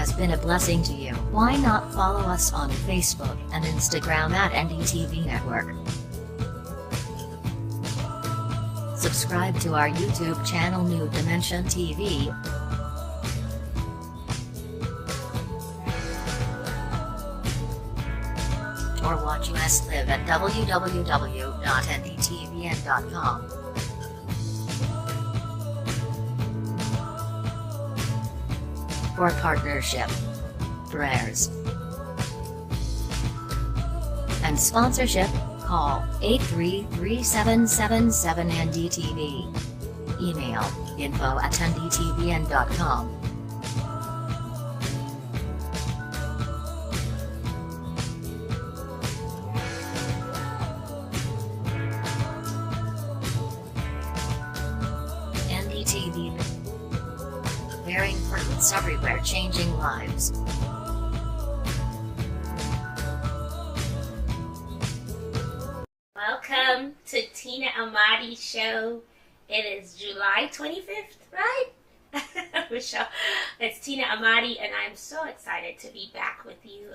has been a blessing to you, why not follow us on Facebook and Instagram at NDTV Network? Subscribe to our YouTube channel New Dimension TV. Or watch us live at www.ndtvn.com. For partnership, prayers, and sponsorship, call 833-777-NDTV. Email info@ndtvn.com. NDTV. Bearing fruits everywhere, changing lives. Welcome to Tina Amadi show. It is July 25th, right? Michelle, it's Tina Amadi, and I'm so excited to be back with you.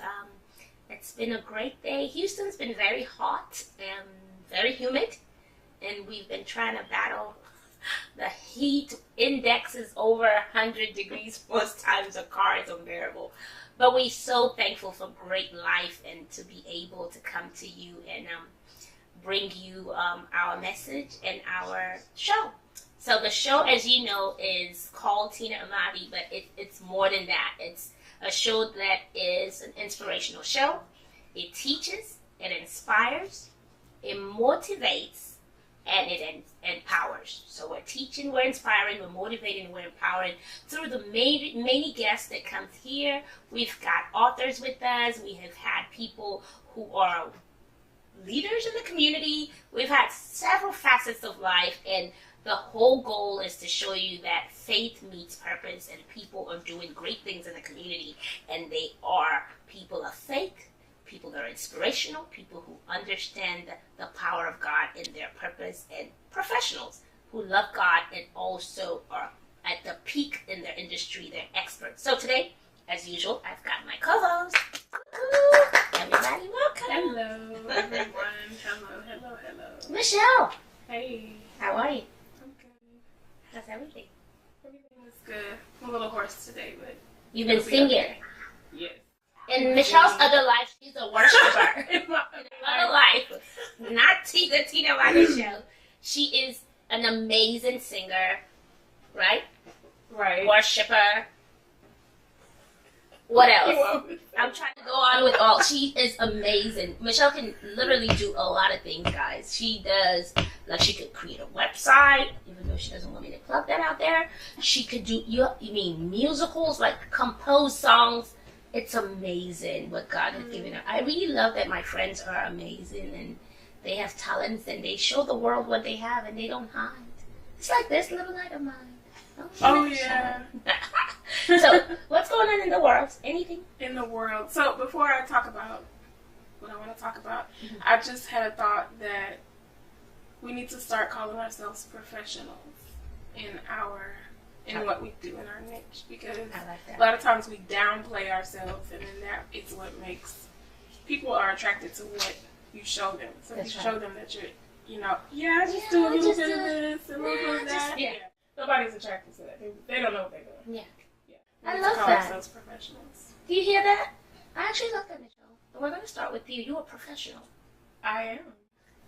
It's been a great day. Houston's been very hot and very humid, and we've been trying to battle. The heat index is over 100 degrees most times. The car is unbearable. But we're so thankful for great life and to be able to come to you and bring you our message and our show. So the show, as you know, is called Tina Amadi, but it's more than that. It's a show that is an inspirational show. It teaches, it inspires, it motivates, and it empowers. So we're teaching, we're inspiring, we're motivating, we're empowering through the many guests that come here. We've got authors with us. We have had people who are leaders in the community. We've had several facets of life, and the whole goal is to show you that faith meets purpose, and people are doing great things in the community, and they are people of faith, people that are inspirational, people who understand the power of God in their purpose, and professionals who love God and also are at the peak in their industry. They're experts. So today, as usual, I've got my co-host. Everybody, welcome. Hello, everyone. Hello. Michelle. Hey. How are you? I'm good. How's everything? Everything is good. I'm a little hoarse today, but You've been singing. Yes. In Michelle's other life, she's a worshiper. In other life, not the Tina Amadi show. She is an amazing singer, right? Right. Worshiper. What else? I'm trying to go on with all. She is amazing. Michelle can literally do a lot of things, guys. She does, like, she could create a website, even though she doesn't want me to plug that out there. She could do, you mean musicals, like compose songs. It's amazing what God has given her. I really love that my friends are amazing and they have talents and they show the world what they have and they don't hide. It's like this little light of mine. Oh, yeah. So, what's going on in the world? Anything? In the world. So, before I talk about what I want to talk about, I just had a thought that we need to start calling ourselves professionals in what we do in our niche, because a lot of times we downplay ourselves, and then that is what makes people are attracted to what you show them. So if you show them that you're, I just do a little bit of this, a little bit of that. Nobody's attracted to that. They don't know what they're doing. Yeah. We I love call that. ourselves professionals. Do you hear that? I actually love that, Michelle. But we're going to start with you. You're a professional. I am.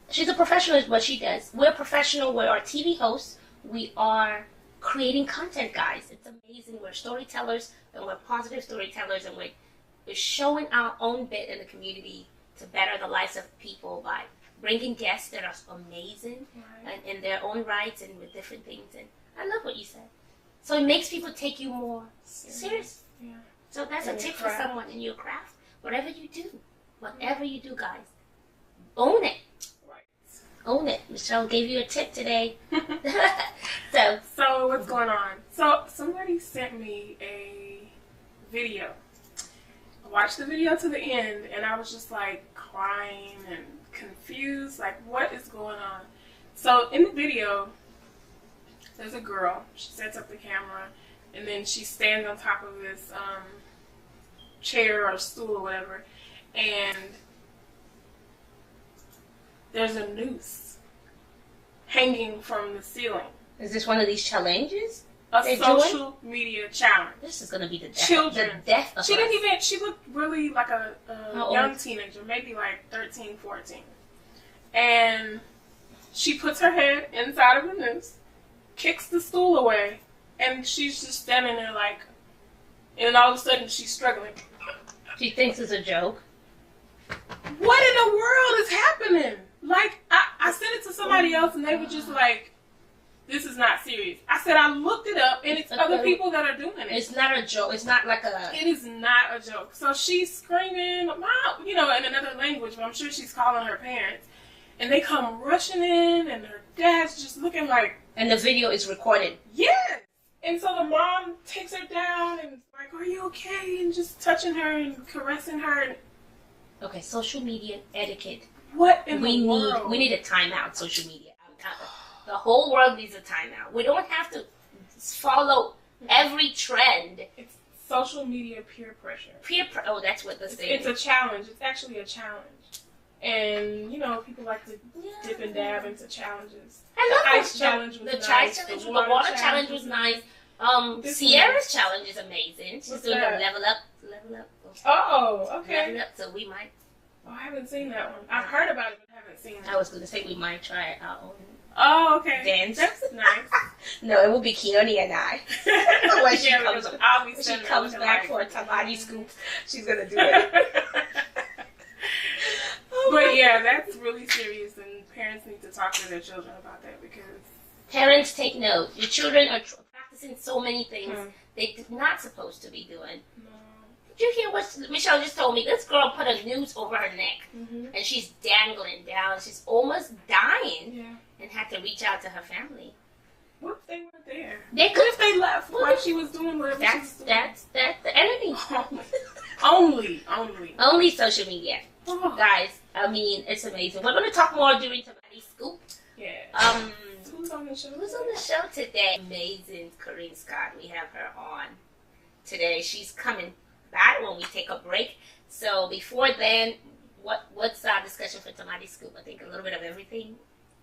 She's a professional is what she does. We're professional. We're our TV hosts. We are creating content, guys. It's amazing. We're storytellers, and we're positive storytellers, and we're showing our own bit in the community to better the lives of people by bringing guests that are amazing and in their own rights and with different things. And I love what you said. So it makes people take you more serious. Yeah. So that's a tip for someone in your craft. Whatever you do, guys, own it. Right. Own it. Michelle gave you a tip today. So what's going on? So somebody sent me a video. I watched the video to the end, and I was just like crying and confused, like what is going on? So in the video, there's a girl. She sets up the camera, and then she stands on top of this chair or stool or whatever, and there's a noose hanging from the ceiling. Is this one of these challenges? A social media challenge. This is going to be the death. Children. The death of She us. didn't even, she looked really like a young old? teenager, maybe like 13, 14. And she puts her head inside of the noose, kicks the stool away, and she's just standing there like, and all of a sudden she's struggling. She thinks it's a joke. What in the world is happening? Like, I sent it to somebody else and they were just like, this is not serious. I said, I looked it up and it's other people that are doing it. It's not a joke. It's not like a... It is not a joke. So she's screaming, Mom, you know, in another language, but I'm sure she's calling her parents. And they come rushing in and her dad's just looking like... And the video is recorded. Yes! And so the mom takes her down and like, are you okay? And just touching her and caressing her. And Okay, social media etiquette. what in the world? We need a timeout, social media. The whole world needs a timeout. We don't have to follow every trend. It's social media peer pressure. Oh, that's what this thing It's a challenge. It's actually a challenge. And, you know, people like to dip and dab into challenges. I love The ice challenge was nice. The water challenge was nice. Sierra's challenge is amazing. She's doing the level up. Oh, okay. Level up, so we might. Oh, I haven't seen that one. I've heard about it, but haven't seen it. I was going to say we might try our own. Oh, okay. Dance. That's nice. No, it will be Keone and I. When she comes, I'll be when she sitting there comes looking back like, for a Tamadi scoop, she's going to do it. But yeah, that's really serious, and parents need to talk to their children about that because Parents, take note. Your children are practicing so many things they're not supposed to be doing. Did you hear what Michelle just told me? This girl put a noose over her neck, and she's dangling down. She's almost dying, and had to reach out to her family. What if they weren't there? They What could. if they left while she was doing whatever she was doing? That's the enemy. Only. Social media, Oh, guys. I mean, it's amazing. We're going to talk more during Tamadi Scoop. yeah. Who's on the show? Who's on the show today? Amazing Corine Scott. We have her on today. She's coming back when we take a break. So before then, what's our discussion for Tamadi Scoop? I think a little bit of everything.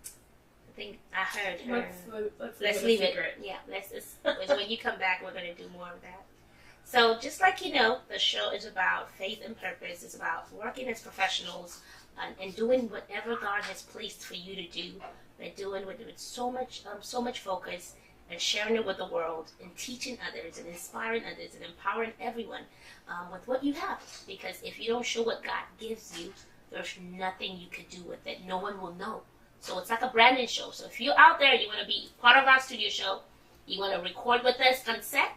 I think I heard her. Let's leave it. Yeah, let's just, when you come back, we're going to do more of that. So just like you know, the show is about faith and purpose. It's about working as professionals and doing whatever God has placed for you to do. We're doing it with so much focus and sharing it with the world and teaching others and inspiring others and empowering everyone with what you have. Because if you don't show what God gives you, there's nothing you can do with it. No one will know. So it's like a branding show. So if you're out there, you want to be part of our studio show, you want to record with us on set,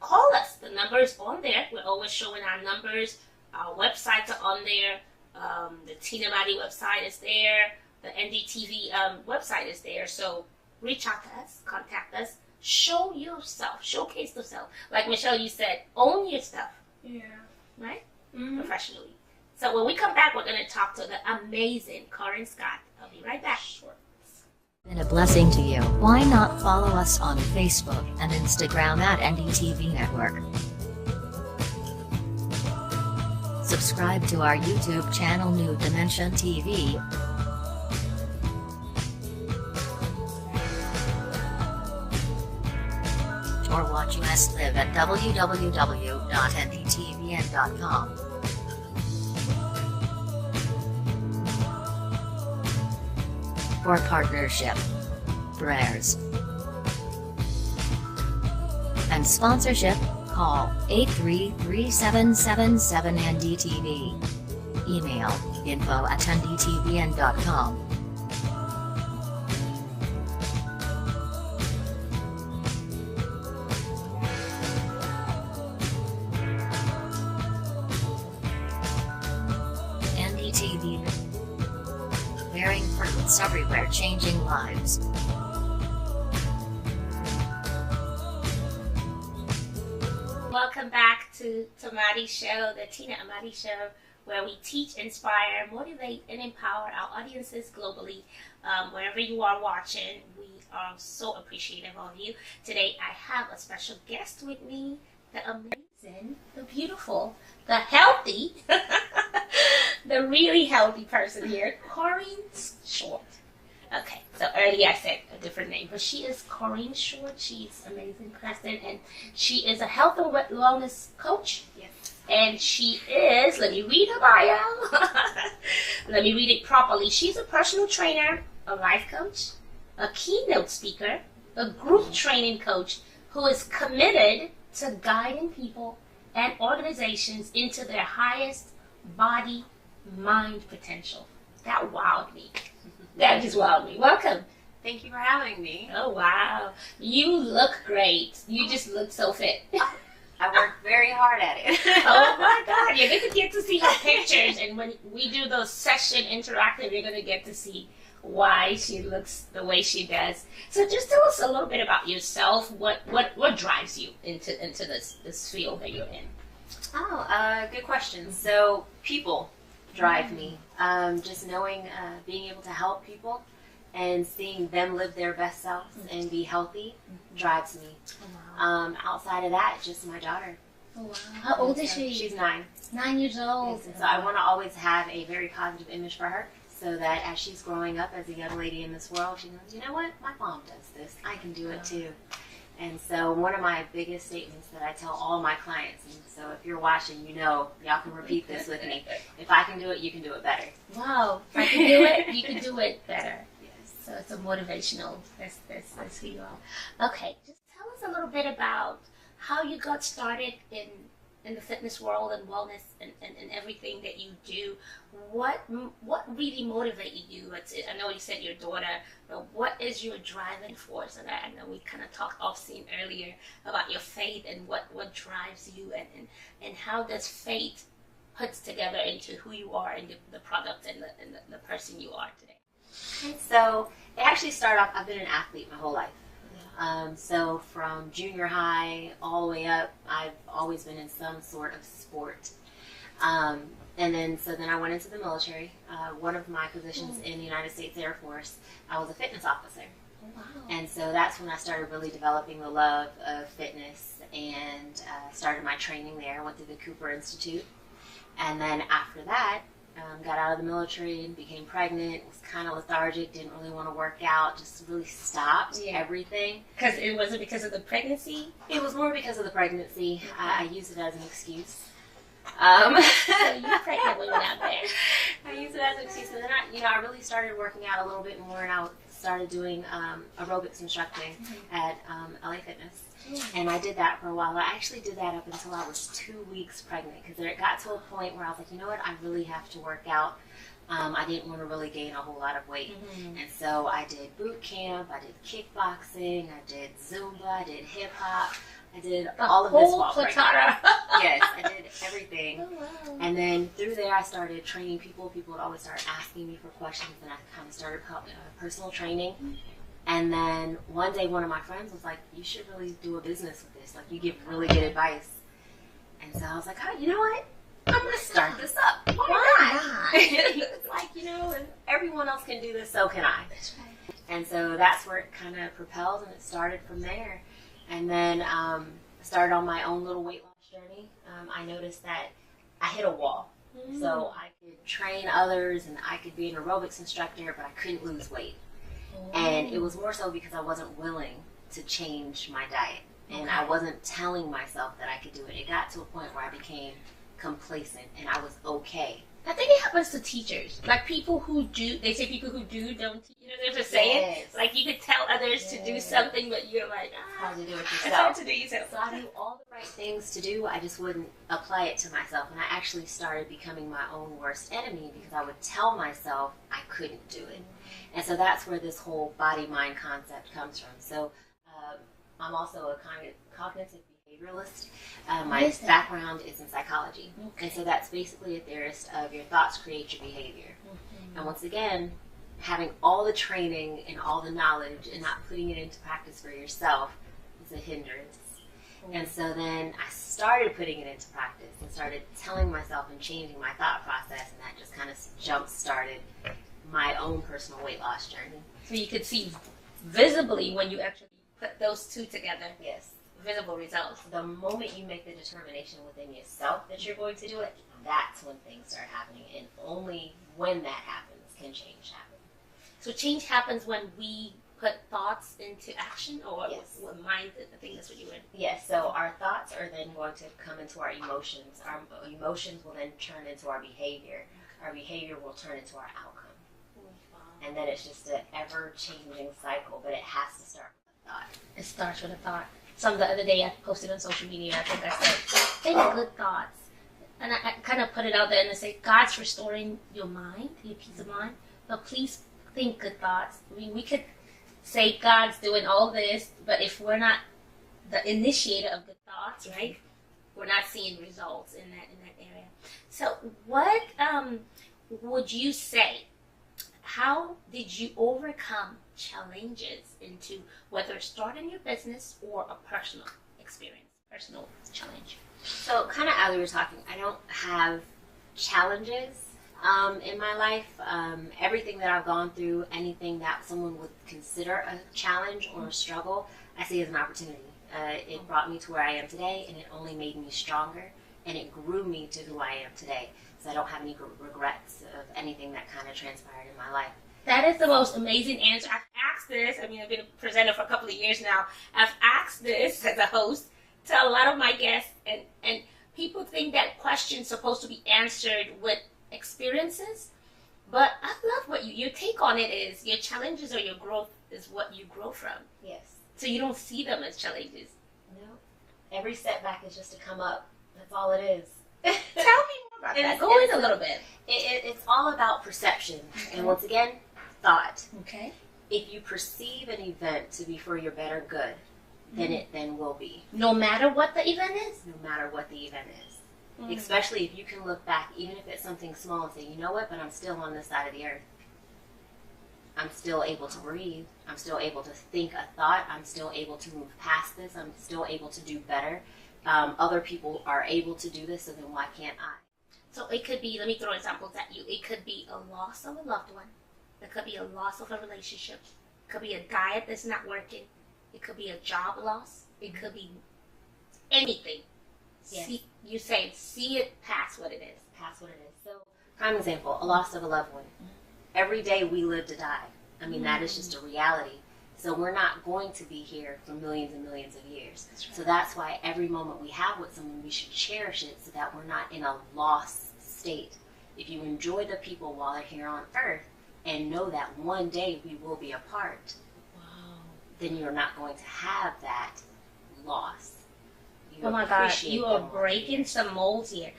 call us. The number is on there. We're always showing our numbers. Our websites are on there. The Tamadi website is there. The NDTV website is there. So reach out to us. Contact us. Show yourself. Showcase yourself. Like Michelle, you said, own your stuff. Yeah. Right? Professionally. So when we come back, we're going to talk to the amazing Corine Scott. I'll be right back. Been a blessing to you. Why not follow us on Facebook and Instagram at NDTV Network? Subscribe to our YouTube channel New Dimension TV. Or watch us live at www.ndtvn.com. For partnership, prayers, and sponsorship, call 833-7777-NDTV. Email info@ndtvn.com. NDTV. Bearing fruits everywhere, changing lives. Welcome back to Tamadi Show, the Tina Amadi Show, where we teach, inspire, motivate, and empower our audiences globally. Wherever you are watching, we are so appreciative of you. Today, I have a special guest with me, the amazing amazing, the beautiful, the healthy, the really healthy person here, Corine Short. Okay, so earlier I said a different name, but she is Corine Short. She's an amazing person, and she is a health and wellness coach. Yes. And she is, let me read her bio. Let me read it properly. She's a personal trainer, a life coach, a keynote speaker, a group training coach who is committed to guiding people and organizations into their highest body, mind potential. That wowed me. That just wowed me. Welcome. Thank you for having me. Oh, wow. You look great. You just look so fit. I worked very hard at it. Oh my God. You're going to get to see her pictures. And when we do those session interactive, you're going to get to see why she looks the way she does. So just tell us a little bit about yourself. What drives you into this field that you're in? Oh, good question. So people drive me. Just knowing, being able to help people and seeing them live their best selves and be healthy drives me. Outside of that, just my daughter. Oh, wow. How old is she? She's 9. 9 years old. Yes, so I want to always have a very positive image for her so that as she's growing up as a young lady in this world, she knows, you know what, my mom does this. I can do it too. And so one of my biggest statements that I tell all my clients, and so if you're watching, you know, y'all can repeat this with me. If I can do it, you can do it better. Wow. If I can do it, you can do it better. Yes. So it's a motivational. That's who you are. Okay. Just tell us a little bit about how you got started in the fitness world and wellness and everything that you do. What really motivated you? I know you said your daughter, but what is your driving force? And I know we kind of talked off scene earlier about your faith and what drives you and how does faith puts together into who you are and the product and the person you are today. Okay, so it actually started off, I've been an athlete my whole life. So from junior high all the way up, I've always been in some sort of sport. And then I went into the military. One of my positions in the United States Air Force, I was a fitness officer. Wow. And so that's when I started really developing the love of fitness and started my training there. I went to the Cooper Institute. And then after that, got out of the military and became pregnant, was kind of lethargic, didn't really want to work out, just really stopped everything. Because it wasn't because of the pregnancy? It was more because of the pregnancy. I used it as an excuse. So you pregnant women out there. I used it as an excuse. And then I really started working out a little bit more, and I started doing aerobics instructing at LA Fitness. And I did that for a while. I actually did that up until I was 2 weeks pregnant because it got to a point where I was like, you know what, I really have to work out. I didn't want to really gain a whole lot of weight. And so I did boot camp, I did kickboxing, I did Zumba, I did hip hop, I did all of this while pregnant. Yes, I did everything. Oh, wow. And then through there I started training people. People would always start asking me for questions, and I kind of started personal training. And then one day one of my friends was like, you should really do a business with this. Like, you give really good advice. And so I was like, oh, you know what? I'm going to start this up. Why not? It's like, if everyone else can do this, so can I. That's right. And so that's where it kind of propelled, and it started from there. And then started on my own little weight loss journey. I noticed that I hit a wall. So I could train others, and I could be an aerobics instructor, but I couldn't lose weight. And it was more so because I wasn't willing to change my diet. And I wasn't telling myself that I could do it. It got to a point where I became complacent and I was okay. I think it happens to teachers. Like people who do, they say people who do don't teach. There's a saying. Yes. Like you could tell others to do something, but you're like, It's hard to do it it's yourself. hard to do yourself. So I knew all the right things to do. I just wouldn't apply it to myself. And I actually started becoming my own worst enemy because I would tell myself I couldn't do it. And so that's where this whole body-mind concept comes from. So I'm also a cognitive behavioralist. My background is in psychology. And so that's basically a theorist of your thoughts create your behavior. And once again, having all the training and all the knowledge and not putting it into practice for yourself is a hindrance. And so then I started putting it into practice and started telling myself and changing my thought process, and that just kind of jump-started my own personal weight loss journey. So you could see visibly when you actually put those two together. Yes. visible results. The moment you make the determination within yourself that you're going to do it, that's when things start happening. And only when that happens can change happen. So change happens when we put thoughts into action, or Yes. what mind? I think that's what you would. Yes, so our thoughts are then going to come into our emotions. Our emotions will then turn into our behavior. Our behavior will turn into our outcome. And then it's just an ever-changing cycle, but it has to start with a thought. It starts with a thought. Some the other day I posted on social media, I think I said, think good thoughts. And I kind of put it out there and I say, God's restoring your mind, your peace of mind, but please think good thoughts. I mean, we could say God's doing all this, but if we're not the initiator of good thoughts, right, we're not seeing results in that area. So what would you say, how did you overcome challenges into whether starting your business or a personal experience, personal challenge? So kind of as we were talking, I don't have challenges in my life. Everything that I've gone through, anything that someone would consider a challenge or a struggle, I see as an opportunity. It brought me to where I am today, and it only made me stronger, and it grew me to who I am today. So I don't have any regrets of anything that kind of transpired in my life. That is the most amazing answer. I've asked this, I mean, I've been a presenter for a couple of years now. I've asked this as a host to a lot of my guests, and people think that question's supposed to be answered with experiences, but I love what your take on it is. Your challenges or your growth is what you grow from. Yes. So you don't see them as challenges. No. Every setback is just to come up. That's all it is. Tell me more about that. Go in a little bit. It's all about perception. And once again, thought. Okay. If you perceive an event to be for your better good, then it then will be. No matter what the event is? No matter what the event is. Especially if you can look back, even if it's something small, and say, you know what, but I'm still on this side of the earth. I'm still able to breathe. I'm still able to think a thought. I'm still able to move past this. I'm still able to do better. Other people are able to do this, so then why can't I? So it could be, let me throw examples at you. It could be a loss of a loved one. It could be a loss of a relationship. It could be a diet that's not working. It could be a job loss. It could be anything. Yes. See it past what it is. Past what it is. So, prime example, a loss of a loved one. Every day we live to die. I mean, that is just a reality. So we're not going to be here for millions and millions of years. That's right. So that's why every moment we have with someone, we should cherish it so that we're not in a lost state. If you enjoy the people while they're here on earth and know that one day we will be apart, then you're not going to have that loss. Oh my God, you are breaking some molds here.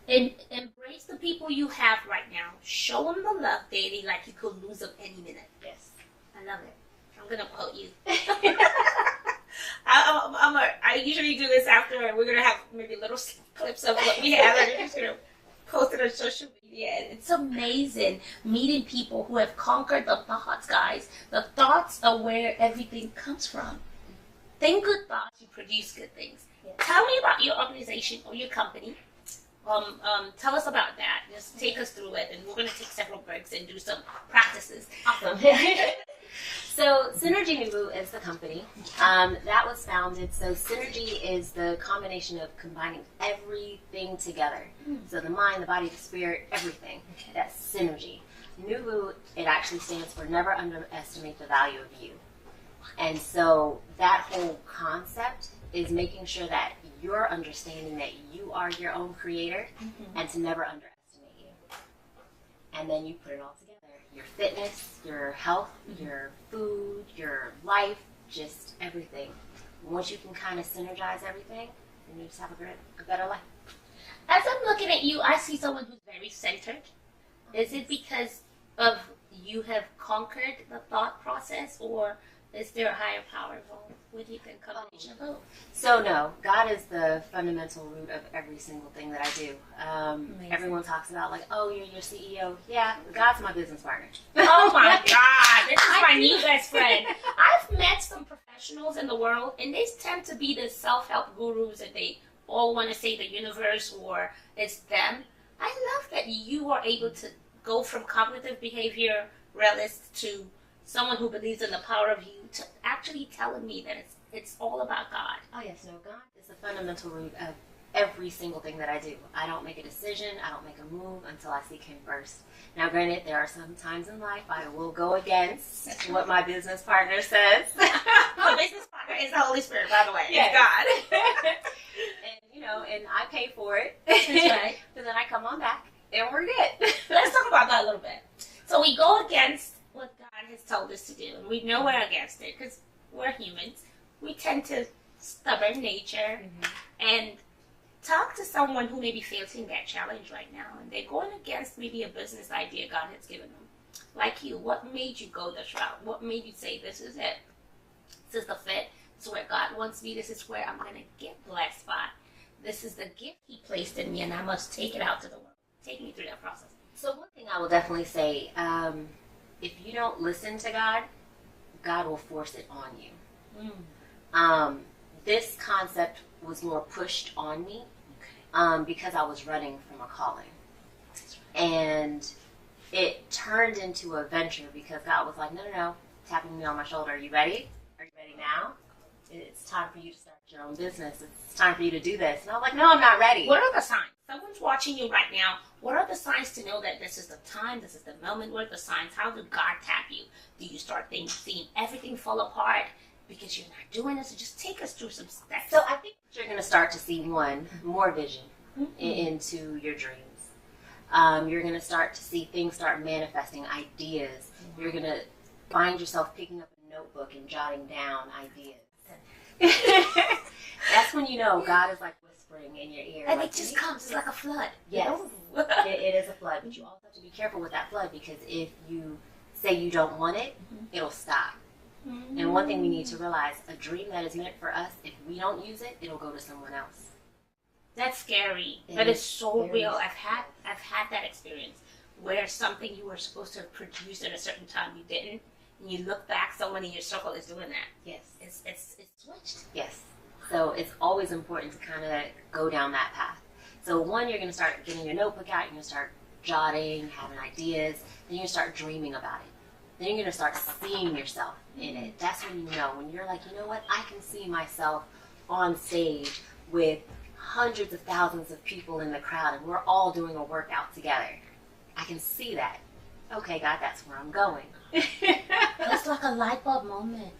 And embrace the people you have right now. Show them the love daily like you could lose them any minute. Yes. I love it. I'm going to quote you. I usually do this after we're going to have maybe little clips of what we have. And we're just going to post it on social media. It's amazing meeting people who have conquered the thoughts, guys. The thoughts are where everything comes from. Think good thoughts, you produce good things. Yes. Tell me about your organization or your company. Tell us about that. Just take us through it, and we're going to take several breaks and do some practices. Awesome. So Synergy Nubu is the company that was founded. So Synergy is the combination of combining everything together. So the mind, the body, the spirit, everything. Okay. That's Synergy. Nubu, it actually stands for never underestimate the value of you. And so that whole concept is making sure that you're understanding that you are your own creator and to never underestimate you. And then you put it all together. Your fitness, your health, your food, your life, just everything. Once you can kind of synergize everything, then you just have a better life. As I'm looking at you, I see someone who's very centered. Is it because of you have conquered the thought process, or is there a higher power involved? What do you think? Combination of both? So no, God is the fundamental root of every single thing that I do. Everyone talks about like, oh, you're your CEO. Yeah, God's my business partner. Oh my God, this is my new best friend. I've met some professionals in the world, and they tend to be the self-help gurus that they all want to say the universe or it's them. I love that you are able to go from cognitive behavior realist to someone who believes in the power of you to actually telling me that it's all about God. Oh yes, no, God is the fundamental root of every single thing that I do. I don't make a decision, I don't make a move until I seek Him first. Now granted, there are some times in life I will go against what my business partner says. My business partner is the Holy Spirit, by the way. Yes. It's God. And I pay for it. That's right. And then I come on back and we're good. Let's talk about that a little bit. So we go against what God has told us to do, and we know we're against it because we're humans. We tend to stubborn nature, and talk to someone who may be facing that challenge right now, and they're going against maybe a business idea God has given them. Like you, what made you go this route? What made you say, this is it? This is the fit. This is where God wants me. This is where I'm going to get blessed by. This is the gift He placed in me, and I must take it out to the world. Take me through that process. So one thing I will definitely say, if you don't listen to God, God will force it on you. This concept was more pushed on me because I was running from a calling. And it turned into a venture because God was like, no, tapping me on my shoulder. Are you ready? Are you ready now? It's time for you to start your own business. It's time for you to do this. And I was like, no, I'm not ready. What are the signs? Someone's watching you right now. What are the signs to know that this is the time, this is the moment? What are the signs? How did God tap you? Do you start seeing everything fall apart because you're not doing this? So just take us through some steps. So I think you're going to start to see, more vision into your dreams. You're going to start to see things start manifesting, ideas. You're going to find yourself picking up a notebook and jotting down ideas. That's when you know God is like whispering in your ear. And like, it just comes. It's like a flood. Yes, it is a flood. But you also have to be careful with that flood because if you say you don't want it, it'll stop. And one thing we need to realize, a dream that is meant for us, if we don't use it, it'll go to someone else. That's scary, but it's so real. I've had that experience where something you were supposed to produce at a certain time you didn't, and you look back, someone in your circle is doing that. Yes, it's switched. Yes, so it's always important to kind of go down that path. So one, you're going to start getting your notebook out. You're going to start jotting, having ideas. Then you're going to start dreaming about it. Then you're going to start seeing yourself in it. That's when you know. When you're like, you know what? I can see myself on stage with hundreds of thousands of people in the crowd, and we're all doing a workout together. I can see that. Okay, God, that's where I'm going. It's like a light bulb moment.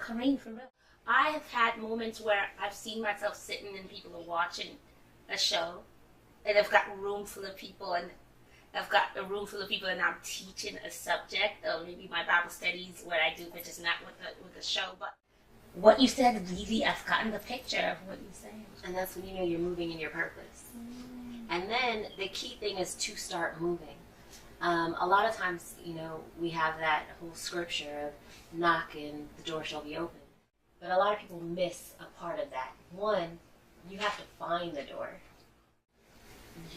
Corine, for real. I have had moments where I've seen myself sitting and people are watching a show, and I've got a room full of people, and I'm teaching a subject, or maybe my Bible studies, what I do, which is not with the show. But what you said, really, I've gotten the picture of what you're saying. And that's when you know you're moving in your purpose. And then the key thing is to start moving. A lot of times, we have that whole scripture of knock and the door shall be open. But a lot of people miss a part of that. One, you have to find the door.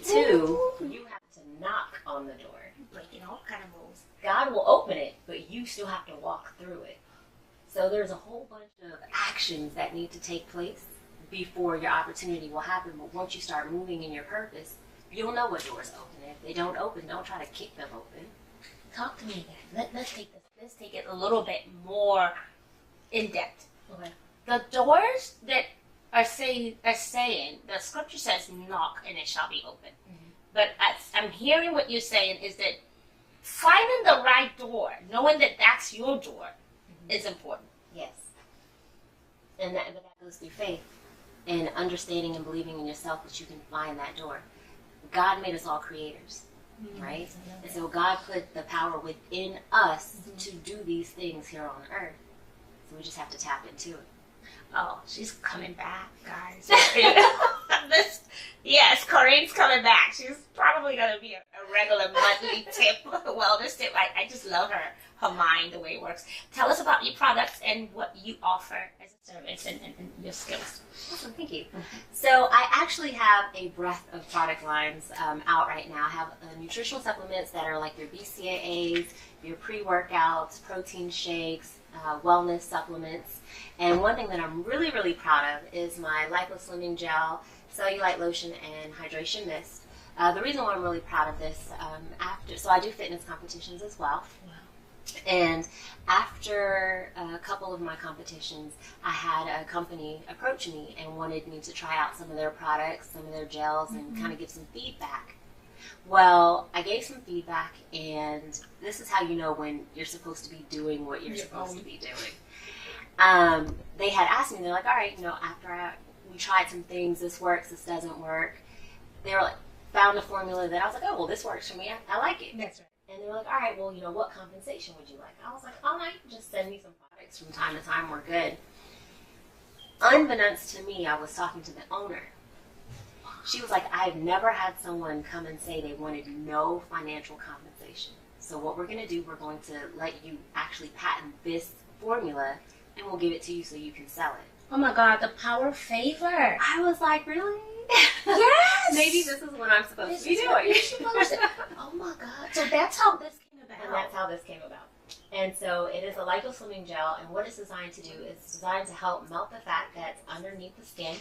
Two, you have to knock on the door. Breaking all kind of rules. God will open it, but you still have to walk through it. So there's a whole bunch of actions that need to take place before your opportunity will happen. But once you start moving in your purpose, you'll know what doors open. If they don't open, don't try to kick them open. Talk to me then. Let's take this. Let's take it a little bit more in depth. Okay. The doors that are saying the scripture says knock and it shall be open. But I'm hearing what you're saying is that finding the right door, knowing that that's your door, is important. Yes. But that goes through faith and understanding and believing in yourself that you can find that door. God made us all creators, right? And so God put the power within us to do these things here on earth. So we just have to tap into it. Oh, she's coming back, guys. Yes, Corine's coming back. She's probably going to be a regular monthly wellness tip. I just love her mind, the way it works. Tell us about your products and what you offer as a service and your skills. Awesome, thank you. So I actually have a breadth of product lines out right now. I have nutritional supplements that are like your BCAAs, your pre-workouts, protein shakes, wellness supplements. And one thing that I'm really, really proud of is my Lipo Slimming Gel, Cellulite Lotion, and Hydration Mist. The reason why I'm really proud of this, so I do fitness competitions as well. Wow. And after a couple of my competitions, I had a company approach me and wanted me to try out some of their products, some of their gels, and kind of give some feedback. Well, I gave some feedback, and this is how you know when you're supposed to be doing what you're supposed to be doing. They had asked me, they're like, all right, after we tried some things, this works, this doesn't work. They were like, found a formula that I was like, oh, well, this works for me. I like it. That's right. And they were like, all right, well, what compensation would you like? I was like, all right, just send me some products from time to time. We're good. Unbeknownst to me, I was talking to the owner. She was like, I've never had someone come and say they wanted no financial compensation. So what we're going to do, we're going to let you actually patent this formula, and we'll give it to you so you can sell it. Oh my God, the power of favor. I was like, really? Yes. Maybe this is what I'm supposed to be doing. Oh my God. So that's how this came about. And that's how this came about. And so it is a lipo-slimming gel, and what it's designed to do is it's designed to help melt the fat that's underneath the skin.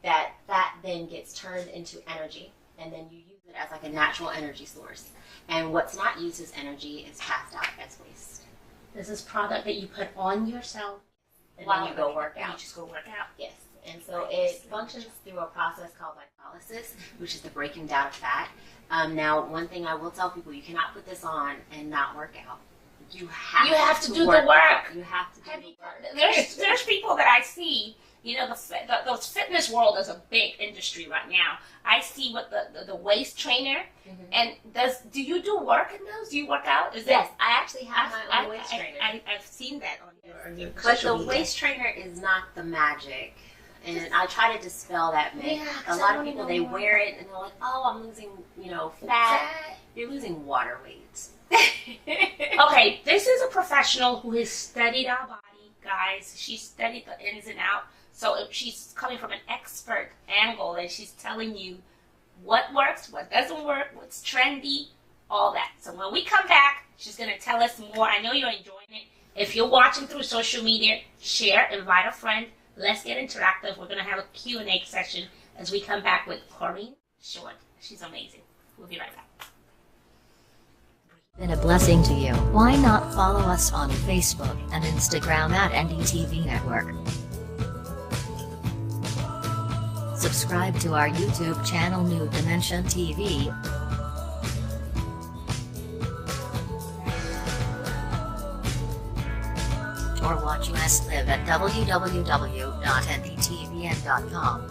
That fat then gets turned into energy, and then you use it as like a natural energy source. And what's not used as energy is passed out as waste. This is product that you put on yourself. And then you go work out. You just go work out. Yes. And so it functions through a process called lipolysis, which is the breaking down of fat. Now, one thing I will tell people, you cannot put this on and not work out. You have to do the work. work. You have to do the work. There's people that I see, those fitness world is a big industry right now. I see what the waist trainer, and do you do work in those? Do you work out? Yes, I actually have my own waist trainer. I've seen that on your But social the media. waist trainer is not the magic. And I try to dispel that myth. Yeah, a lot of people, they wear it and they're like, oh, I'm losing, fat. You're losing water weight. Okay, this is a professional who has studied our body, guys. She studied the ins and outs. So she's coming from an expert angle, and she's telling you what works, what doesn't work, what's trendy, all that. So when we come back, she's going to tell us more. I know you're enjoying it. If you're watching through social media, share, invite a friend. Let's get interactive. We're going to have a Q&A session as we come back with Corine Short. She's amazing. We'll be right back. Been a blessing to you. Why not follow us on Facebook and Instagram at NDTV Network? Subscribe to our YouTube channel New Dimension TV. Or watch us live at www.ndtvn.com.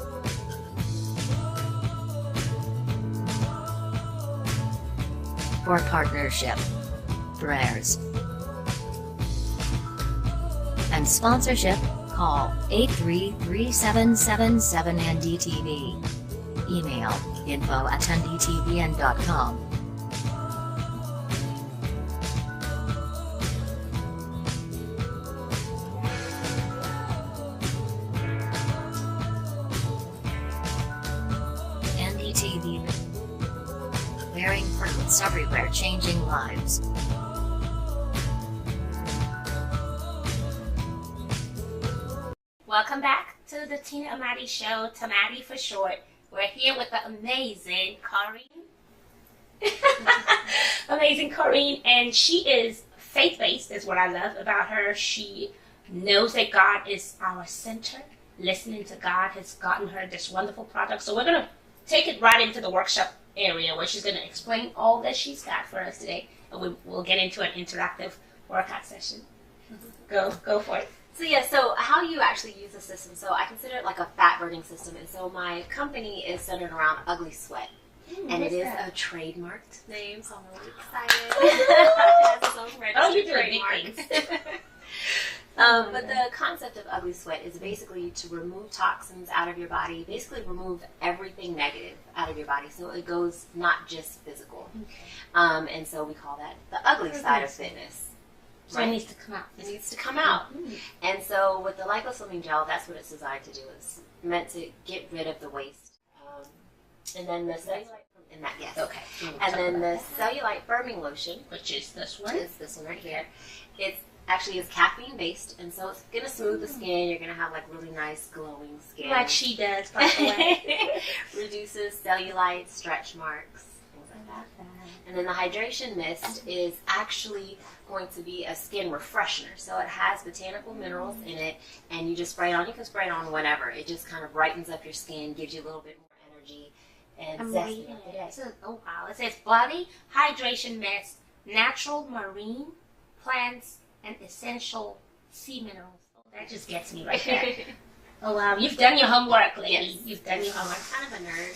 For partnership, prayers, and sponsorship, call 833-777-NDTV. Email info@ndtvn.com. NDTV. Bearing fruits everywhere, changing lives. Welcome back to the Tina Amadi Show, Tamadi for short. We're here with the amazing Corine. Amazing Corine, and she is faith-based, is what I love about her. She knows that God is our center. Listening to God has gotten her this wonderful product. So we're going to take it right into the workshop area where she's going to explain all that she's got for us today. And we'll get into an interactive workout session. Go for it. So how you actually use the system, so I consider it like a fat burning system, and so my company is centered around Ugly Sweat. And it is a trademarked name, so I'm really excited. It has its own registered trademark. But the concept of Ugly Sweat is basically to remove toxins out of your body, basically remove everything negative out of your body, so it goes not just physical. And so we call that the ugly side of fitness. So it needs to come out. It needs to come out. And so with the lipo-slimming gel, that's what it's designed to do. It's meant to get rid of the waste. And then the cellulite, Okay. And then the cellulite firming lotion, Which is this one. is this one right here. It's actually is caffeine based, and so it's gonna smooth the skin. You're gonna have like really nice glowing skin. Like she does, by the way. Reduces cellulite, stretch marks, things like that. And then the hydration mist is actually going to be a skin refreshener. So it has botanical minerals in it, and you just spray it on. You can spray it on whenever. It just kind of brightens up your skin, gives you a little bit more energy, and I'm zest reading up the it. day. It says, oh wow, it says body hydration mist, natural marine plants and essential sea minerals. Oh, that just gets me right there. Oh wow, you've done your homework, lady. Yes. You've done your homework. I'm kind of a nerd.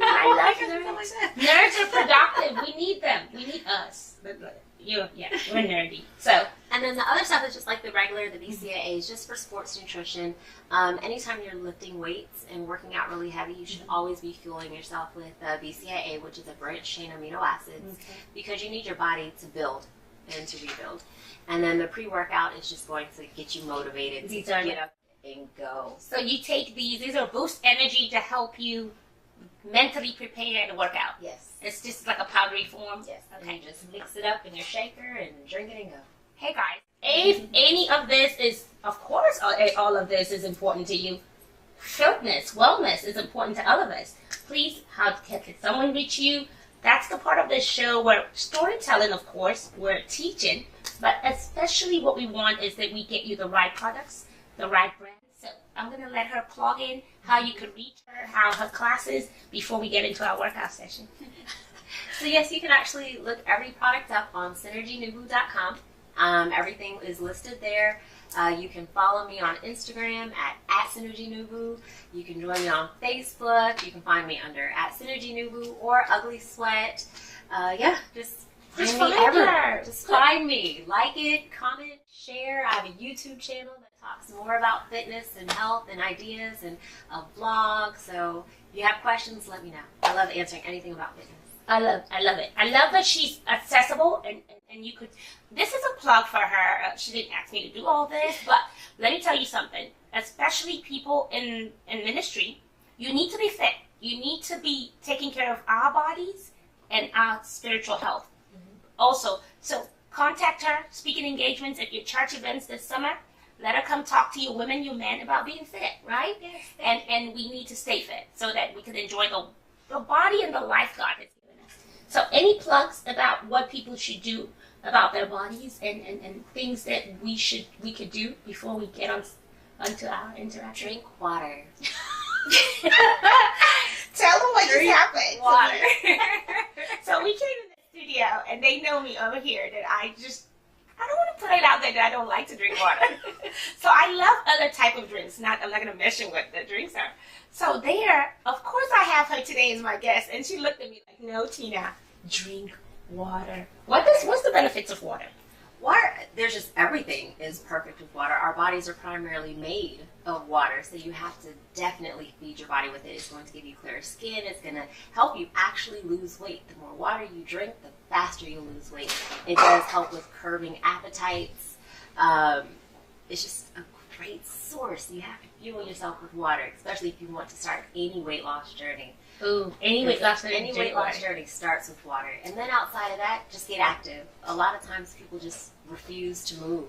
I love nerds. Nerds are productive. We need them. We need us. We're nerdy. So, And then the other stuff is just like the regular, the BCAA is just for sports nutrition. Anytime you're lifting weights and working out really heavy, you should always be fueling yourself with BCAA, which is a branched chain amino acids, because you need your body to build and to rebuild. And then the pre-workout is just going to get you motivated to get up and go. so you take these are boost energy to help you mentally prepare to work out. Yes. It's just like a powdery form. Yes. Okay. And you just mix it up in your shaker and drink it and go. Hey guys, if any of this is, of course, all of this is important to you. Fitness, wellness is important to all of us. Please, how can someone reach you? That's the part of this show where storytelling, of course, we're teaching, but especially what we want is that we get you the right products, the right brand. So I'm going to let her plug in how you can reach her, how her classes, before we get into our workout session. So yes, you can actually look every product up on synergynubu.com. Everything is listed there. You can follow me on Instagram at synergynubu. You can join me on Facebook. You can find me under @synergynubu or Ugly Sweat. Just Just find me find everywhere. her. Just find me. Like it, comment, share. I have a YouTube channel that talks more about fitness and health and ideas, and a blog. So if you have questions, let me know. I love answering anything about fitness. I love it. I love that she's accessible and you could, this is a plug for her. She didn't ask me to do all this, but let me tell you something, especially people in ministry, you need to be fit. You need to be taking care of our bodies and our spiritual health. Also, so contact her, speaking engagements at your church events this summer. Let her come talk to your women, your men about being fit, right? Yes. And we need to stay fit so that we can enjoy the body and the life God has given us. So any plugs about what people should do about their bodies and things that we could do before we get onto our interaction? Drink water. Tell them what just happened. Water. So we came in the studio and they know me over here that I don't want to put it out there that I don't like to drink water. So I love other type of drinks. I'm not going to mention what the drinks are. So there, of course I have her today as my guest, and she looked at me like, no, Tina, drink water. What's the benefits of water? Water, there's just everything is perfect with water. Our bodies are primarily made of water, so you have to definitely feed your body with it. It's going to give you clearer skin. It's going to help you actually lose weight. The more water you drink, the faster you lose weight. It does help with curbing appetites. It's just a great source. You have to fuel yourself with water, especially if you want to start any weight loss journey. Ooh, any weight loss journey starts with water. And then outside of that, just get active. A lot of times people just refuse to move.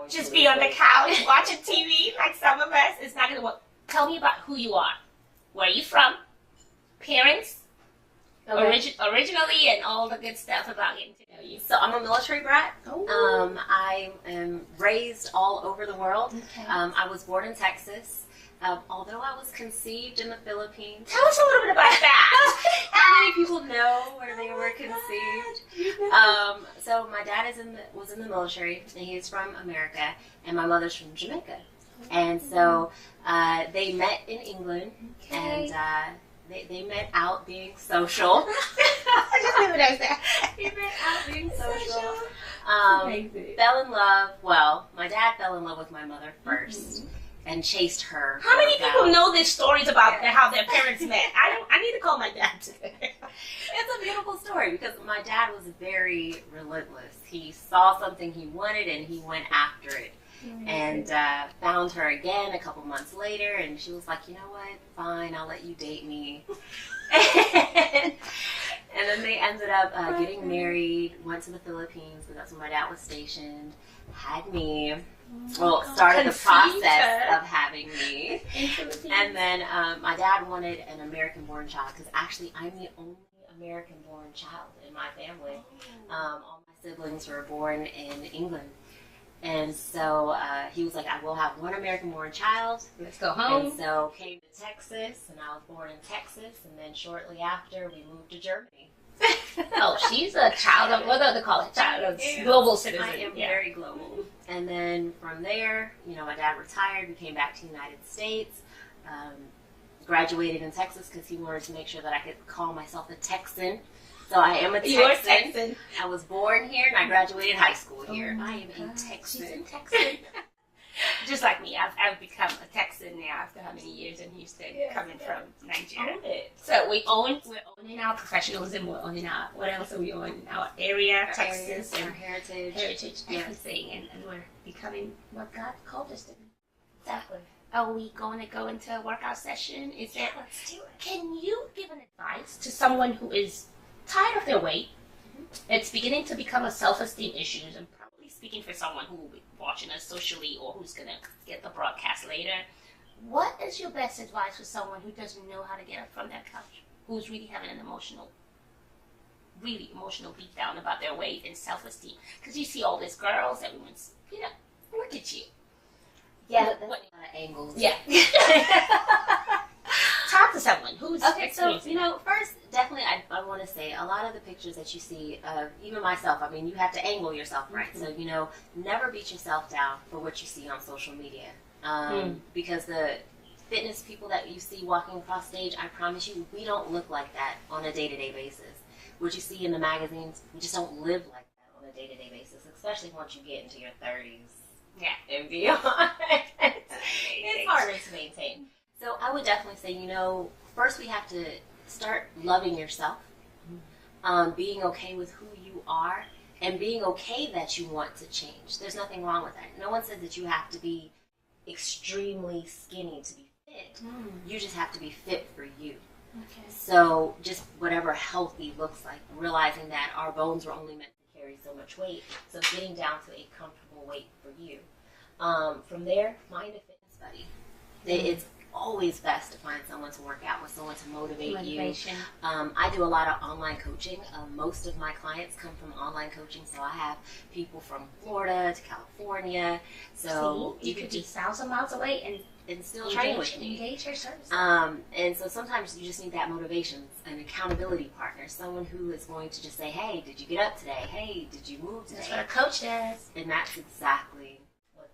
Just be on the couch watching TV like some of us. It's not going to work. Tell me about who you are. Where are you from? Parents? Okay. Originally, and all the good stuff about getting to know you. So I'm a military brat. Oh. I am raised all over the world. Okay. I was born in Texas. Although I was conceived in the Philippines. Tell us a little bit about that. How many people know where they were conceived? So my dad was in the military, and he's from America, and my mother's from Jamaica. And so they met in England, and they met out being social. I just knew what I was there. They met out being social. Fell in love. Well, my dad fell in love with my mother first. And chased her. How many people know these stories about how their parents met? I need to call my dad today. It's a beautiful story because my dad was very relentless. He saw something he wanted and he went after it. And found her again a couple months later, and she was like, you know what? Fine, I'll let you date me. And then they ended up getting married, went to the Philippines, and that's where my dad was stationed, had me. Well, started the process of having me. And then my dad wanted an American-born child because actually I'm the only American-born child in my family. All my siblings were born in England. And so he was like, I will have one American-born child. Let's go home. And so came to Texas, and I was born in Texas. And then shortly after, we moved to Germany. Oh, she's a child of, what do they call it? Child of global citizen. I am very global. And then from there, my dad retired. We came back to the United States. Graduated in Texas because he wanted to make sure that I could call myself a Texan. So I am a Texan. You're a Texan. I was born here and I graduated high school here. I am a Texan. She's a Texan. Just like me, I've become a Texan now after how many years in Houston, coming from Nigeria. So we're owning our professionalism, we're owning our, what else are we owning? Our area, Texas, our and heritage, everything, and we're becoming what God called us to be. Exactly. Are we going to go into a workout session? Let's do it. Can you give an advice to someone who is tired of their weight? It's beginning to become a self-esteem issue, and probably speaking for someone who will be watching us socially or who's going to get the broadcast later. What is your best advice for someone who doesn't know how to get up from their couch, who's really having an emotional beatdown about their weight and self-esteem? Because you see all these girls, everyone's, look at you. Yeah, there's a lot of angles. Yeah. Talk to someone who's experiencing. So, first, definitely, I want to say a lot of the pictures that you see of even myself, I mean, you have to angle yourself right. Mm-hmm. So, never beat yourself down for what you see on social media. Because the fitness people that you see walking across stage, I promise you, we don't look like that on a day-to-day basis. What you see in the magazines, we just don't live like that on a day-to-day basis, especially once you get into your 30s. Yeah. And beyond. It's harder to maintain. So I would definitely say, first we have to start loving yourself, being okay with who you are, and being okay that you want to change. There's nothing wrong with that. No one says that you have to be extremely skinny to be fit. You just have to be fit for you. Okay. So just whatever healthy looks like, realizing that our bones were only meant to carry so much weight. So getting down to a comfortable weight for you. From there, find a fitness buddy. It's always best to find someone to work out with, someone to motivate you. I do a lot of online coaching. Most of my clients come from online coaching, so I have people from Florida to California. So you could be 1,000 miles away and still train with me. Engage your service. And so sometimes you just need that motivation, an accountability partner, someone who is going to just say, hey, did you get up today? Hey, did you move today? That's what a coach does. And that's exactly what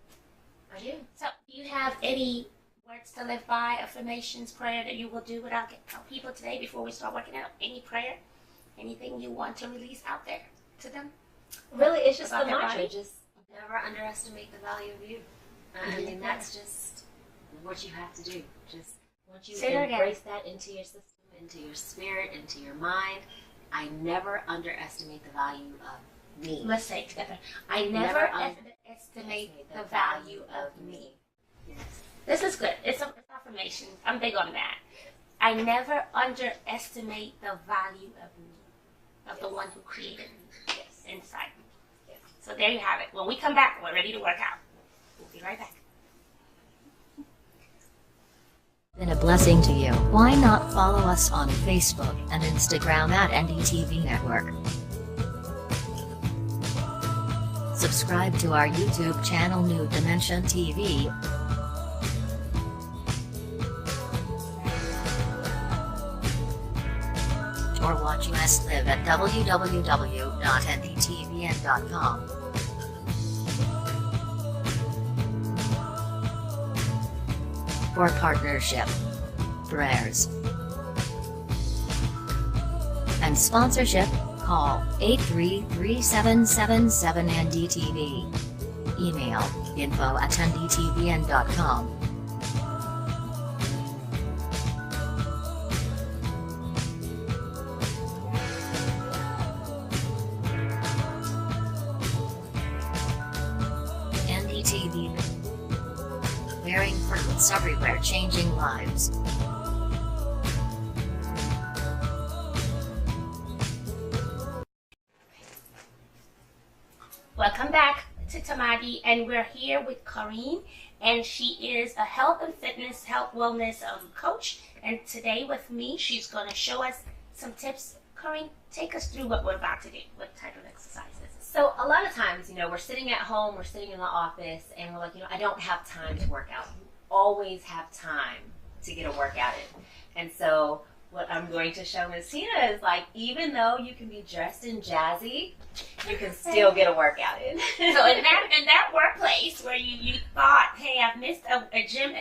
I do. So do you have any words to live by, affirmations, prayer that you will do without tell people today before we start working out? Any prayer? Anything you want to release out there to them? Really, it's just About the their mantra. body? Just never underestimate the value of you. I mean, that's just what you have to do. Just once you embrace that into your system, into your spirit, into your mind, I never underestimate the value of me. Let's say it together. I never underestimate the value of me. Yes. This is good. It's an affirmation. I'm big on that. I never underestimate the value of me, of the one who created me inside me. Yes. So there you have it. When we come back, we're ready to work out. We'll be right back. Been a blessing to you. Why not follow us on Facebook and Instagram at NDTV Network? Subscribe to our YouTube channel New Dimension TV. Or watch us live at www.ndtvn.com. For partnership, prayers, and sponsorship, call 833-777-NDTV. Email info@ndtvn.com. NDTV. Bearing fruits everywhere, changing lives. Welcome back to Tamadi, and we're here with Corine, and she is a health and fitness, health wellness coach. And today with me, she's going to show us some tips. Corine, take us through what we're about to do. What type of exercises? So a lot of times, we're sitting at home, we're sitting in the office, and we're like, I don't have time to work out. You always have time to get a workout in. And so what I'm going to show Ms. Tina is like, even though you can be dressed in jazzy, you can still get a workout in. So in that workplace where you thought, hey, I've missed a gym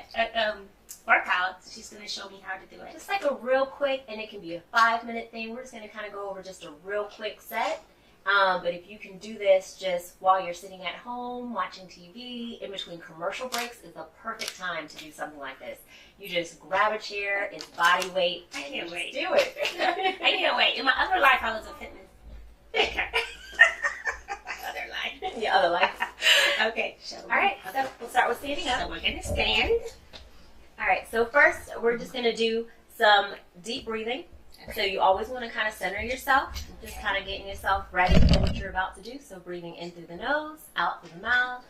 workout, she's going to show me how to do it. Just like a real quick, and it can be a 5-minute thing. We're just going to kind of go over just a real quick set. But if you can do this just while you're sitting at home, watching TV, in between commercial breaks is the perfect time to do something like this. You just grab a chair, it's body weight, I and can't you wait. just do it. I can't wait. In my other life, I was a fitness thinker. Other life. The other life. Okay. All right, so we'll start with standing up. So we're going to stand. All right, so first we're just going to do some deep breathing. So you always want to kind of center yourself, just kind of getting yourself ready for what you're about to do. So breathing in through the nose, out through the mouth,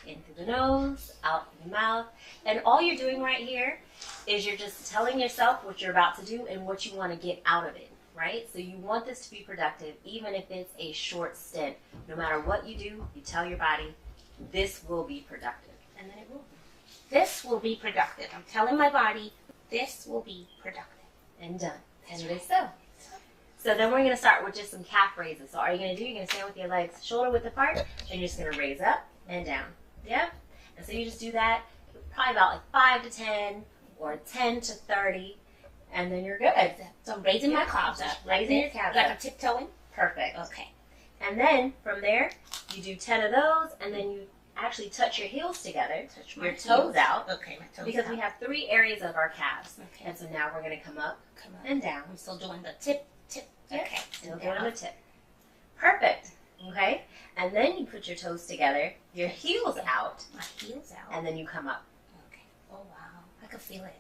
in through the nose, out through the mouth. And all you're doing right here is you're just telling yourself what you're about to do and what you want to get out of it, right? So you want this to be productive, even if it's a short stint. No matter what you do, you tell your body, this will be productive. And then it will be. This will be productive. I'm telling my body, this will be productive. And done. And it is so. So then we're going to start with just some calf raises. So all you're going to do, you're going to stand with your legs shoulder width apart, and you're just going to raise up and down. Yep. And so you just do that probably about like 5 to 10 or 10 to 30, and then you're good. So I'm raising my calves up. Raising your calves like up. I'm tiptoeing. Perfect. Okay. And then from there, you do 10 of those, and then you actually touch your heels together, Touch my your toes heels. out, Okay, my toes because out. we have 3 areas of our calves. Okay. And so now we're going to come up Come on. and down. I'm still doing the tip. Okay. Still And doing down. the tip. Perfect. Okay? And then you put your toes together, your heels out, My heels out. and then you come up. Okay. Oh, wow. I can feel it.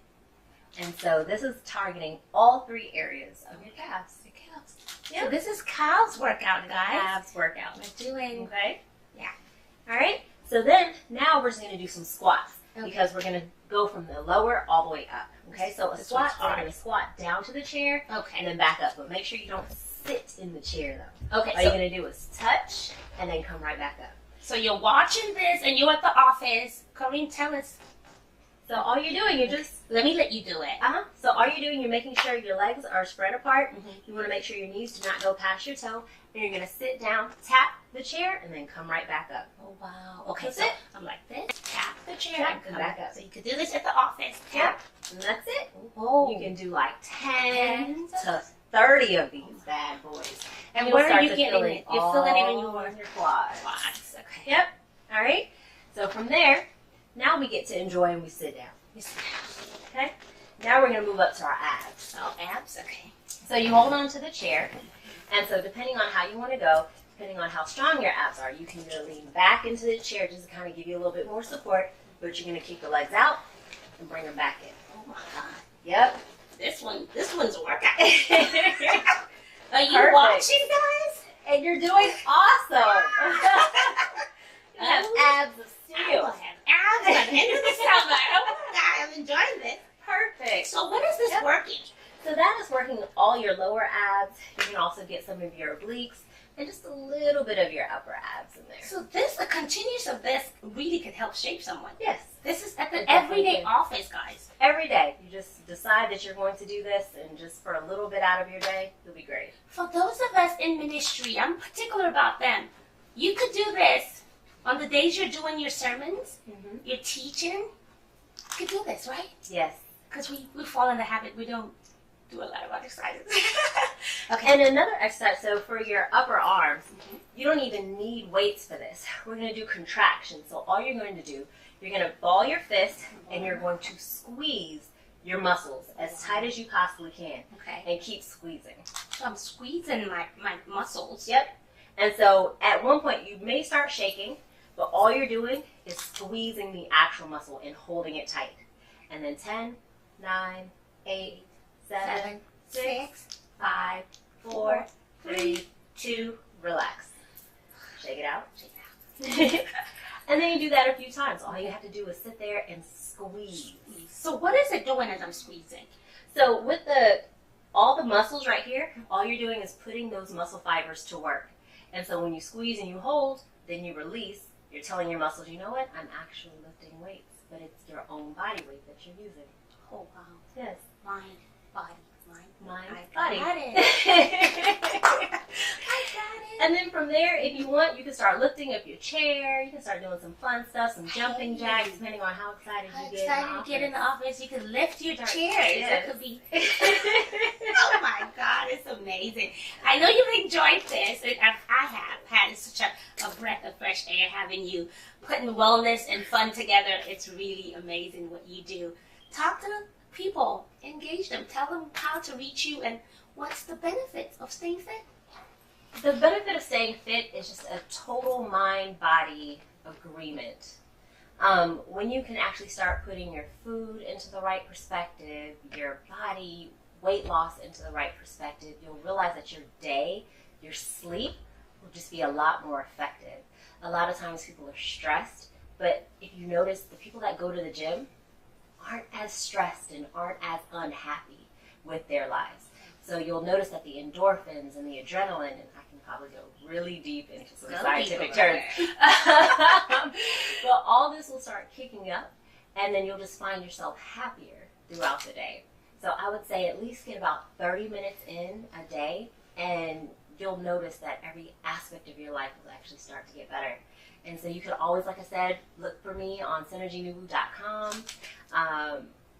And so this is targeting all 3 areas of your calves. The calves. Yep. So this is calves workout, guys. Calves workout. We're doing. Okay? Yeah. All right? So then, now we're just going to do some squats. Okay. Because we're going to go from the lower all the way up. Okay? So a This squat, one's we're hard. going to squat down to the chair Okay. and then back up. But make sure you don't sit in the chair, though. Okay. All you're going to do is touch and then come right back up. So you're watching this and you're at the office. Corine, tell us. So all you're doing, you're just Let me let you do it. So all you're doing, you're making sure your legs are spread apart. Mhm. You want to make sure your knees do not go past your toe. And you're going to sit down, tap the chair, and then come right back up. Oh, wow. Okay, That's so it. I'm like this. Tap the chair Tap and come and back up. So you could do this at the office. Tap. And that's it. Oh. You can do like 10 to 30 of these bad boys. And You'll where are start you to getting feel it? You're feeling it in your quads. quads. Okay. Yep. All right. So from there, now we get to enjoy and we sit down. Okay. Now we're going to move up to our abs. Oh, abs. Okay. So you hold on to the chair, and so depending on how you want to go, depending on how strong your abs are, you can either lean back into the chair just to kind of give you a little bit more support, but you're going to keep the legs out and bring them back in. Oh my God. Yep. This one's a workout. Are you Perfect. watching, guys? And you're doing awesome. You have abs of I will steel. have abs by the end of this. I'm like, oh my God, I'm enjoying this. Perfect. So what is this Yep. working? So that is working all your lower abs. You can also get some of your obliques and just a little bit of your upper abs in there. So this, a continuous of this really could help shape someone. Yes. This is at It the definitely everyday can. office, guys. Every day, you just decide that you're going to do this, and just for a little bit out of your day, you'll be great. For those of us in ministry, I'm particular about them. You could do this on the days you're doing your sermons, Mm-hmm. you're teaching. You could do this, right? Yes. Because we fall in the habit, we don't do a lot of exercises. Okay. And another exercise, so for your upper arms, you don't even need weights for this. We're going to do contractions. So all you're going to do, you're going to ball your fist, and you're going to squeeze your muscles as tight as you possibly can, Okay. and keep squeezing. So I'm squeezing my muscles. Yep. And so at one point, you may start shaking, but all you're doing is squeezing the actual muscle and holding it tight. And then 10, 9, 8, 7, 6, 5, 4, 3, 2, relax. Shake it out. And then you do that a few times. All you have to do is sit there and squeeze. So what is it doing as I'm squeezing? So with the all the muscles right here, all you're doing is putting those muscle fibers to work. And so when you squeeze and you hold, then you release, you're telling your muscles, you know what, I'm actually lifting weights, but it's your own body weight that you're using. Oh, wow. Yes. Mind, body, Mind, I body. got it. I got it. And then from there, if you want, you can start lifting up your chair. You can start doing some fun stuff, some jumping jacks, depending on how excited How you excited you get in the office. You can lift your chairs. Yes. That could be. Oh my God, it's amazing. I know you've enjoyed this. I have had such a breath of fresh air having you putting wellness and fun together. It's really amazing what you do. Talk to people, engage them, tell them how to reach you and what's the benefits of staying fit. The benefit of staying fit is just a total mind-body agreement. When you can actually start putting your food into the right perspective, your body weight loss into the right perspective, you'll realize that your day, your sleep, will just be a lot more effective. A lot of times people are stressed, but if you notice, the people that go to the gym aren't as stressed and aren't as unhappy with their lives. So you'll notice that the endorphins and the adrenaline, and I can probably go really deep into some scientific terms, but all this will start kicking up, and then you'll just find yourself happier throughout the day. So I would say at least get about 30 minutes in a day, and you'll notice that every aspect of your life will actually start to get better. And so you can always, like I said, look for me on synergynuvu.com.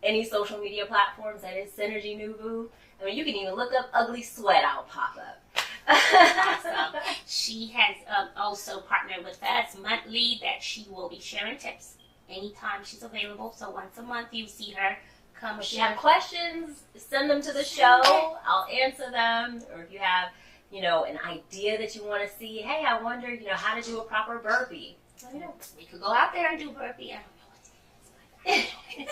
Any social media platforms, that is Synergy Nuvu. I mean, you can even look up ugly sweat, I'll pop up. Awesome. She has also partnered with us monthly that she will be sharing tips anytime she's available. So once a month you see her come If you share. have questions, send them to the show. I'll answer them. Or if you have, an idea that you want to see, hey, I wonder, how to do a proper burpee. You could go out there and do burpee. I don't know what it is.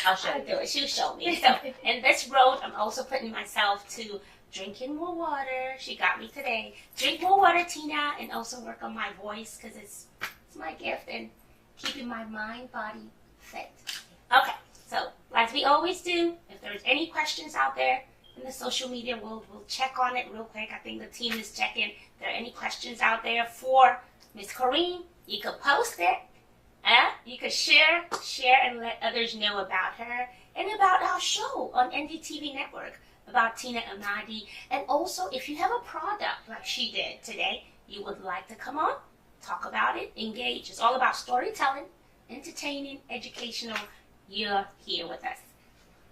I'll show I'll you. do it. She'll show me. So, in this road, I'm also putting myself to drinking more water. She got me today. Drink more water, Tina, and also work on my voice because it's my gift and keeping my mind, body fit. Okay, so as we always do, if there's any questions out there in the social media, we'll check on it real quick. I think the team is checking. If there are any questions out there for Miss Corine, you could post it. You could share and let others know about her and about our show on NDTV Network about Tina Tamadi. And also, if you have a product like she did today, you would like to come on, talk about it, engage. It's all about storytelling, entertaining, educational. You're here with us.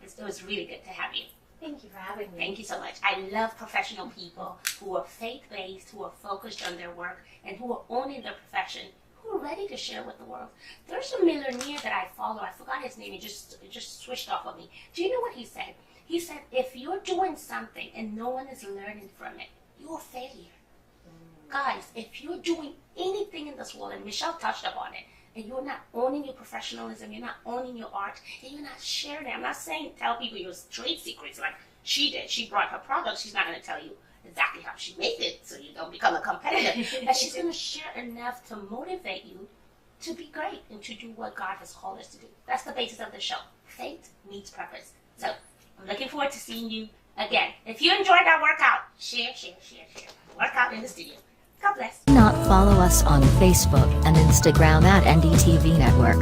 It was really good to have you. Thank you for having me. Thank you so much. I love professional people who are faith-based, who are focused on their work, and who are owning their profession, who are ready to share with the world. There's a millionaire that I follow. I forgot his name. It just switched off on me. Do you know what he said? He said, if you're doing something and no one is learning from it, you're a failure. Guys, if you're doing anything in this world, and Michelle touched upon it, and you're not owning your professionalism, you're not owning your art, and you're not sharing it. I'm not saying tell people your trade secrets like she did. She brought her product. She's not going to tell you exactly how she made it so you don't become a competitor. But she's going to share enough to motivate you to be great and to do what God has called us to do. That's the basis of the show. Faith meets purpose. So I'm looking forward to seeing you again. If you enjoyed our workout, share. Workout in the studio. God bless. Do not follow us on Facebook and Instagram at NDTV Network.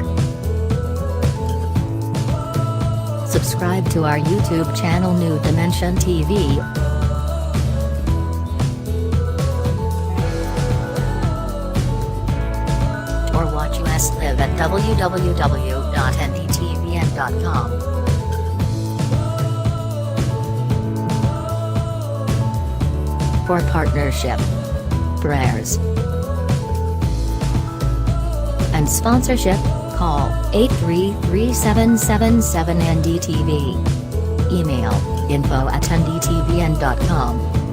Subscribe to our YouTube channel New Dimension TV. Or watch us live at www.ndtvn.com. For partnership, prayers, and sponsorship, call 833-777-NDTV. Email info@ndtvn.com.